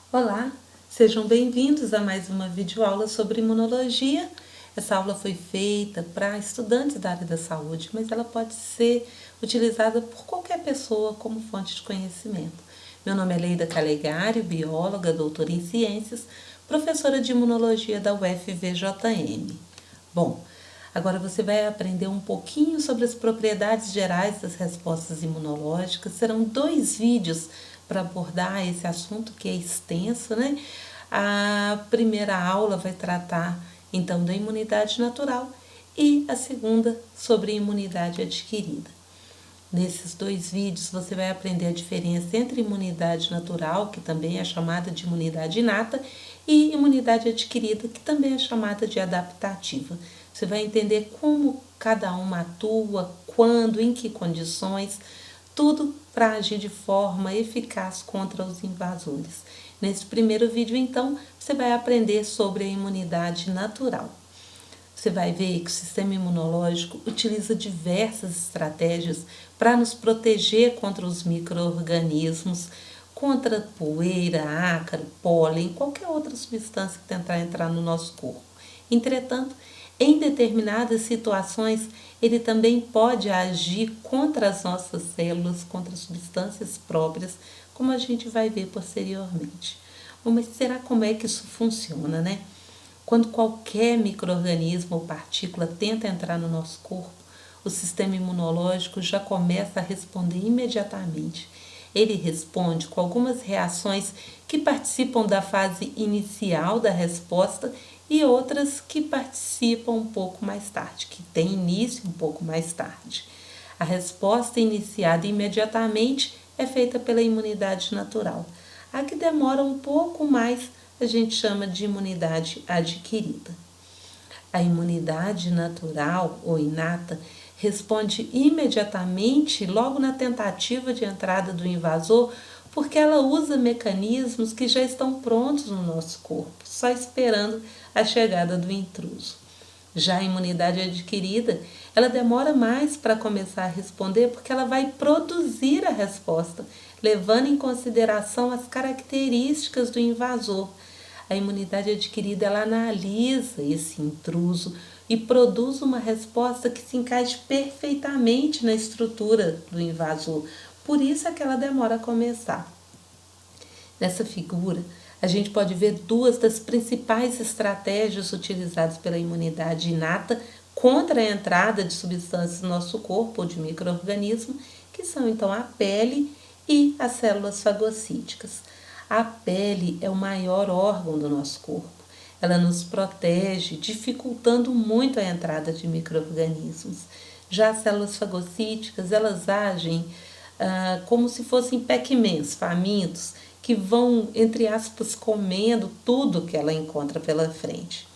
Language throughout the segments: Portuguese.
Olá, sejam bem-vindos a mais uma videoaula sobre imunologia. Essa aula foi feita para estudantes da área da saúde, mas ela pode ser utilizada por qualquer pessoa como fonte de conhecimento. Meu nome é Leida Calegari, bióloga, doutora em ciências, professora de imunologia da UFVJM. Bom, agora você vai aprender um pouquinho sobre as propriedades gerais das respostas imunológicas. Serão 2 vídeos para abordar esse assunto que é extenso, né? A primeira aula vai tratar então da imunidade natural e a segunda sobre imunidade adquirida. Nesses 2 vídeos você vai aprender a diferença entre imunidade natural, que também é chamada de imunidade inata, e imunidade adquirida, que também é chamada de adaptativa. Você vai entender como cada uma atua, quando, em que condições, tudo para agir de forma eficaz contra os invasores. Nesse primeiro vídeo, então, você vai aprender sobre a imunidade natural. Você vai ver que o sistema imunológico utiliza diversas estratégias para nos proteger contra os micro-organismos, contra poeira, ácaro, pólen, qualquer outra substância que tentar entrar no nosso corpo. Entretanto, em determinadas situações, ele também pode agir contra as nossas células, contra substâncias próprias, como a gente vai ver posteriormente. Mas será como é que isso funciona, né? Quando qualquer micro-organismo ou partícula tenta entrar no nosso corpo, o sistema imunológico já começa a responder imediatamente. Ele responde com algumas reações que participam da fase inicial da resposta e outras que participam um pouco mais tarde, que têm início um pouco mais tarde. A resposta iniciada imediatamente é feita pela imunidade natural. A que demora um pouco mais a gente chama de imunidade adquirida. A imunidade natural ou inata responde imediatamente logo na tentativa de entrada do invasor, porque ela usa mecanismos que já estão prontos no nosso corpo, só esperando a chegada do intruso. Já a imunidade adquirida, ela demora mais para começar a responder porque ela vai produzir a resposta, levando em consideração as características do invasor. A imunidade adquirida, ela analisa esse intruso e produz uma resposta que se encaixe perfeitamente na estrutura do invasor. Por isso é que ela demora a começar. Nessa figura, a gente pode ver 2 das principais estratégias utilizadas pela imunidade inata contra a entrada de substâncias no nosso corpo ou de micro-organismo, que são então a pele e as células fagocíticas. A pele é o maior órgão do nosso corpo. Ela nos protege, dificultando muito a entrada de micro-organismos. Já as células fagocíticas, elas agem como se fossem Pac-Mans, famintos, que vão, entre aspas, comendo tudo que ela encontra pela frente.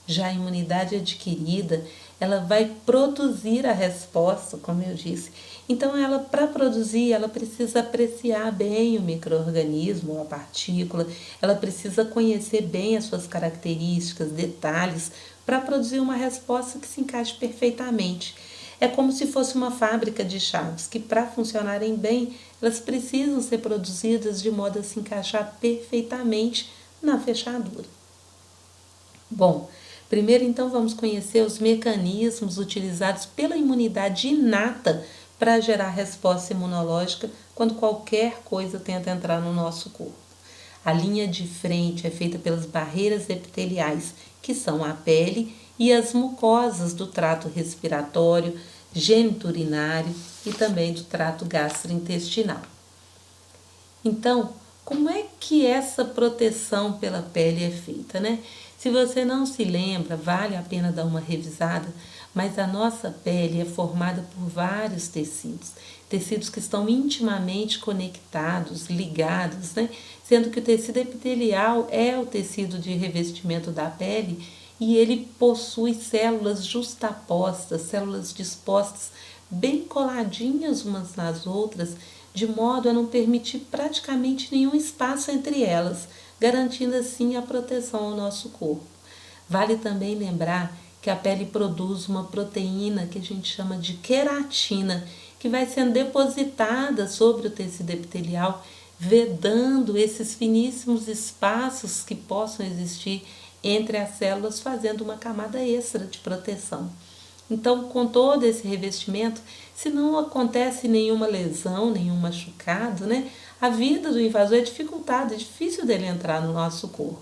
Já a imunidade adquirida, ela vai produzir a resposta, como eu disse. Então, ela, para produzir, ela precisa apreciar bem o micro-organismo ou a partícula, ela precisa conhecer bem as suas características, detalhes, para produzir uma resposta que se encaixe perfeitamente. É como se fosse uma fábrica de chaves, que para funcionarem bem, elas precisam ser produzidas de modo a se encaixar perfeitamente na fechadura. Bom, primeiro então vamos conhecer os mecanismos utilizados pela imunidade inata para gerar resposta imunológica quando qualquer coisa tenta entrar no nosso corpo. A linha de frente é feita pelas barreiras epiteliais, que são a pele e as mucosas do trato respiratório, geniturinário e também do trato gastrointestinal. Então, como é que essa proteção pela pele é feita, né? Se você não se lembra, vale a pena dar uma revisada, mas a nossa pele é formada por vários tecidos, tecidos que estão intimamente conectados, ligados, né? Sendo que o tecido epitelial é o tecido de revestimento da pele e ele possui células justapostas, células dispostas bem coladinhas umas nas outras, de modo a não permitir praticamente nenhum espaço entre elas, garantindo assim a proteção ao nosso corpo. Vale também lembrar que a pele produz uma proteína que a gente chama de queratina, que vai sendo depositada sobre o tecido epitelial, vedando esses finíssimos espaços que possam existir entre as células, fazendo uma camada extra de proteção. Então, com todo esse revestimento, se não acontece nenhuma lesão, nenhum machucado, né, a vida do invasor é dificultada, é difícil dele entrar no nosso corpo.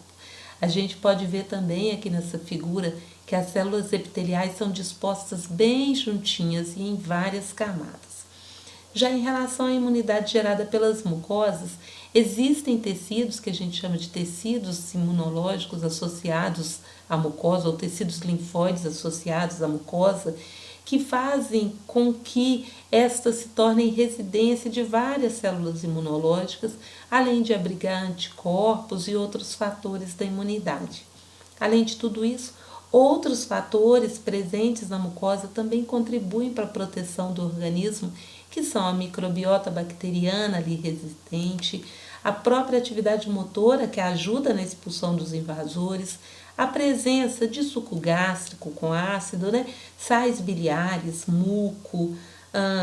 A gente pode ver também aqui nessa figura que as células epiteliais são dispostas bem juntinhas e em várias camadas. Já em relação à imunidade gerada pelas mucosas, existem tecidos que a gente chama de tecidos imunológicos associados à mucosa, ou tecidos linfóides associados à mucosa, que fazem com que estas se tornem residência de várias células imunológicas, além de abrigar anticorpos e outros fatores da imunidade. Além de tudo isso, outros fatores presentes na mucosa também contribuem para a proteção do organismo, que são a microbiota bacteriana ali resistente, a própria atividade motora que ajuda na expulsão dos invasores, a presença de suco gástrico com ácido, né? Sais biliares, muco,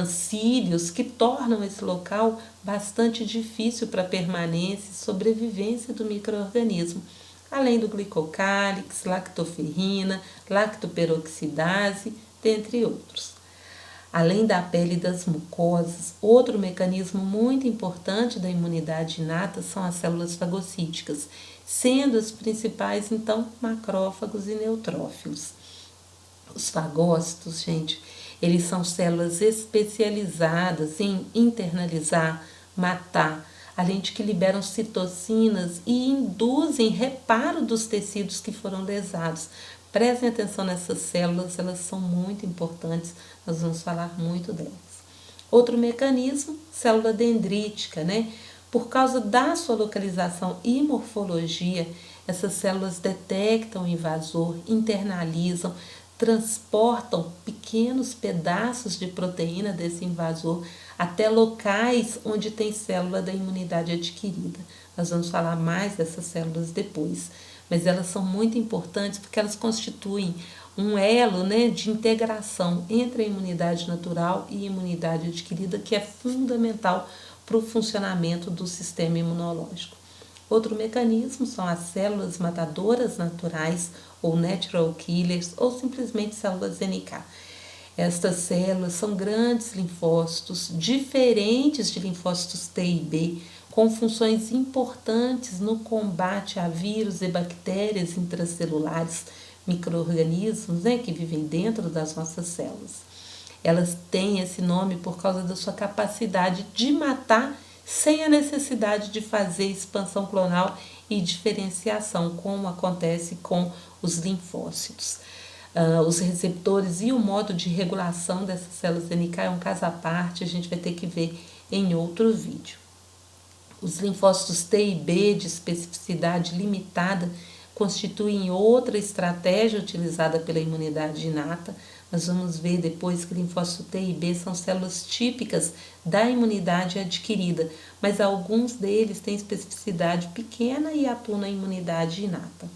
cílios, que tornam esse local bastante difícil para a permanência e sobrevivência do micro-organismo, além do glicocálix, lactoferrina, lactoperoxidase, dentre outros. Além da pele e das mucosas, outro mecanismo muito importante da imunidade inata são as células fagocíticas, sendo as principais, então, macrófagos e neutrófilos. Os fagócitos, gente, eles são células especializadas em internalizar, matar, além de que liberam citocinas e induzem reparo dos tecidos que foram lesados. Prestem atenção nessas células, elas são muito importantes, nós vamos falar muito delas. Outro mecanismo, célula dendrítica, né? Por causa da sua localização e morfologia, essas células detectam o invasor, internalizam, transportam pequenos pedaços de proteína desse invasor até locais onde tem célula da imunidade adquirida. Nós vamos falar mais dessas células depois, mas elas são muito importantes porque elas constituem um elo, né, de integração entre a imunidade natural e a imunidade adquirida, que é fundamental para o funcionamento do sistema imunológico. Outro mecanismo são as células matadoras naturais, ou natural killers, ou simplesmente células NK. Estas células são grandes linfócitos, diferentes de linfócitos T e B, com funções importantes no combate a vírus e bactérias intracelulares, micro-organismos, né, que vivem dentro das nossas células. Elas têm esse nome por causa da sua capacidade de matar sem a necessidade de fazer expansão clonal e diferenciação, como acontece com os linfócitos. Os receptores e o modo de regulação dessas células NK é um caso à parte, a gente vai ter que ver em outro vídeo. Os linfócitos T e B de especificidade limitada constituem outra estratégia utilizada pela imunidade inata. Nós vamos ver depois que linfócito T e B são células típicas da imunidade adquirida, mas alguns deles têm especificidade pequena e atuam na imunidade inata.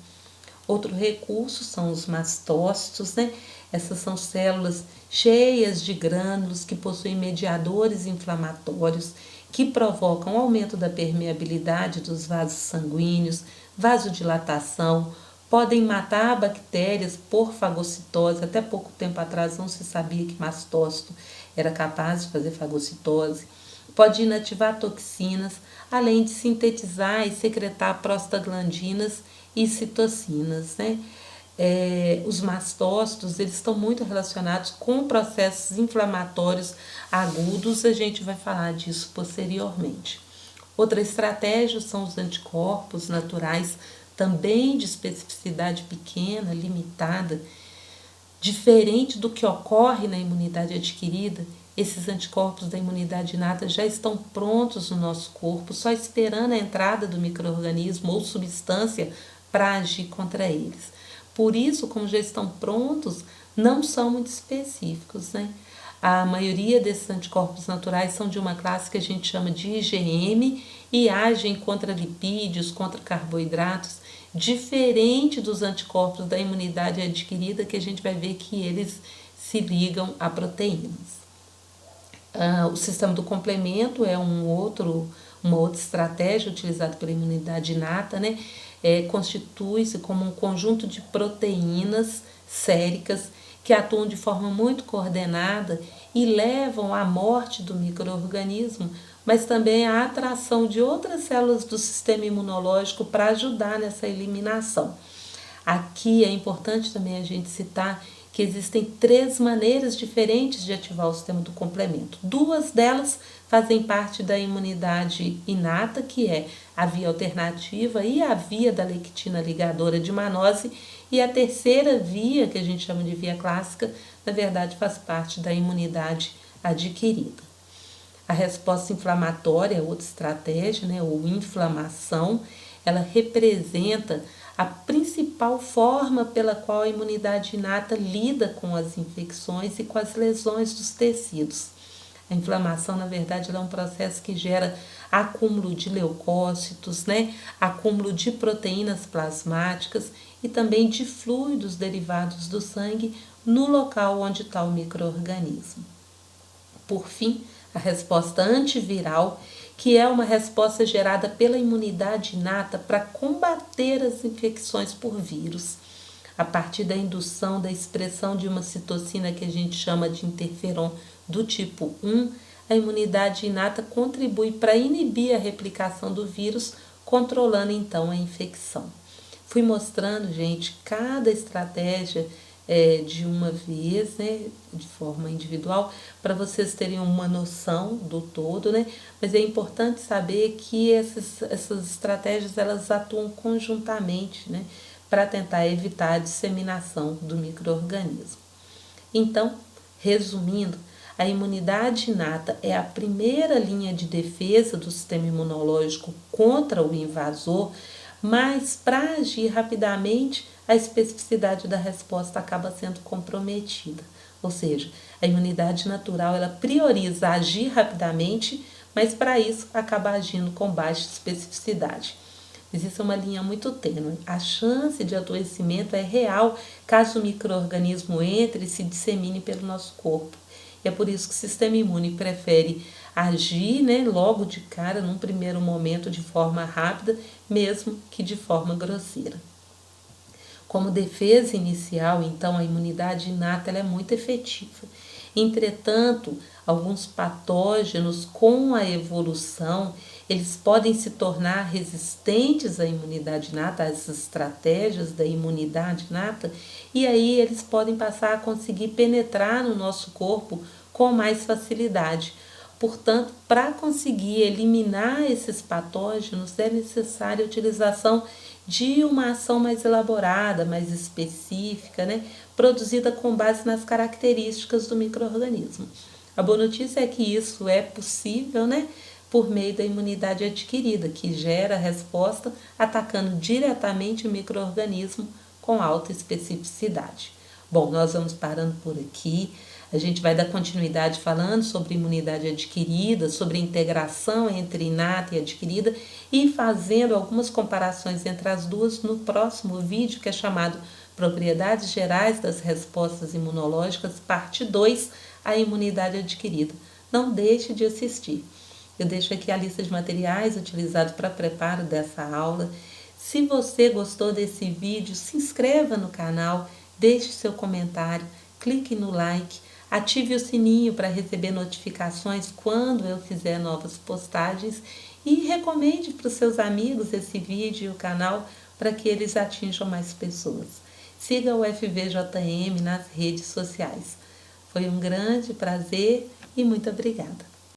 Outro recurso são os mastócitos, né? Essas são células cheias de grânulos que possuem mediadores inflamatórios que provocam aumento da permeabilidade dos vasos sanguíneos, vasodilatação, podem matar bactérias por fagocitose. Até pouco tempo atrás não se sabia que mastócito era capaz de fazer fagocitose. Pode inativar toxinas, além de sintetizar e secretar prostaglandinas e citocinas, né? Os mastócitos, eles estão muito relacionados com processos inflamatórios agudos, a gente vai falar disso posteriormente. Outra estratégia são os anticorpos naturais, também de especificidade pequena, limitada, diferente do que ocorre na imunidade adquirida. Esses anticorpos da imunidade inata já estão prontos no nosso corpo, só esperando a entrada do micro-organismo ou substância para agir contra eles. Por isso, como já estão prontos, não são muito específicos, né? A maioria desses anticorpos naturais são de uma classe que a gente chama de IgM e agem contra lipídios, contra carboidratos, diferente dos anticorpos da imunidade adquirida, que a gente vai ver que eles se ligam a proteínas. O sistema do complemento é um outro Uma outra estratégia utilizada pela imunidade inata, né, constitui-se como um conjunto de proteínas séricas que atuam de forma muito coordenada e levam à morte do micro-organismo, mas também à atração de outras células do sistema imunológico para ajudar nessa eliminação. Aqui é importante também a gente citar que existem 3 maneiras diferentes de ativar o sistema do complemento. 2 delas fazem parte da imunidade inata, que é a via alternativa e a via da lectina ligadora de Manose, e a terceira via, que a gente chama de via clássica, na verdade faz parte da imunidade adquirida. A resposta inflamatória, outra estratégia, né, ou inflamação, ela representa a principal forma pela qual a imunidade inata lida com as infecções e com as lesões dos tecidos. A inflamação, na verdade, ela é um processo que gera acúmulo de leucócitos, né, acúmulo de proteínas plasmáticas e também de fluidos derivados do sangue no local onde está o micro-organismo. Por fim, a resposta antiviral, que é uma resposta gerada pela imunidade inata para combater as infecções por vírus. A partir da indução da expressão de uma citocina que a gente chama de interferon do tipo 1, a imunidade inata contribui para inibir a replicação do vírus, controlando então a infecção. Fui mostrando, gente, cada estratégia de uma vez, né, de forma individual, para vocês terem uma noção do todo, né? Mas é importante saber que essas estratégias elas atuam conjuntamente, né, para tentar evitar a disseminação do micro-organismo. Então, resumindo, a imunidade inata é a primeira linha de defesa do sistema imunológico contra o invasor, mas para agir rapidamente, a especificidade da resposta acaba sendo comprometida. Ou seja, a imunidade natural ela prioriza agir rapidamente, mas para isso acaba agindo com baixa especificidade. Existe uma linha muito tênue. A chance de adoecimento é real caso o micro-organismo entre e se dissemine pelo nosso corpo. E é por isso que o sistema imune prefere agir, né, logo de cara, num primeiro momento, de forma rápida, mesmo que de forma grosseira. Como defesa inicial, então, a imunidade inata ela é muito efetiva. Entretanto, alguns patógenos, com a evolução, eles podem se tornar resistentes à imunidade inata, às estratégias da imunidade inata, e aí eles podem passar a conseguir penetrar no nosso corpo com mais facilidade. Portanto, para conseguir eliminar esses patógenos, é necessária a utilização de uma ação mais elaborada, mais específica, né, produzida com base nas características do micro-organismo. A boa notícia é que isso é possível, né, por meio da imunidade adquirida, que gera a resposta atacando diretamente o micro-organismo com alta especificidade. Bom, nós vamos parando por aqui. A gente vai dar continuidade falando sobre imunidade adquirida, sobre a integração entre inata e adquirida e fazendo algumas comparações entre as duas no próximo vídeo, que é chamado Propriedades Gerais das Respostas Imunológicas, parte 2, a imunidade adquirida. Não deixe de assistir. Eu deixo aqui a lista de materiais utilizados para preparo dessa aula. Se você gostou desse vídeo, se inscreva no canal, deixe seu comentário, clique no like, ative o sininho para receber notificações quando eu fizer novas postagens e recomende para os seus amigos esse vídeo e o canal para que eles atinjam mais pessoas. Siga o FVJM nas redes sociais. Foi um grande prazer e muito obrigada.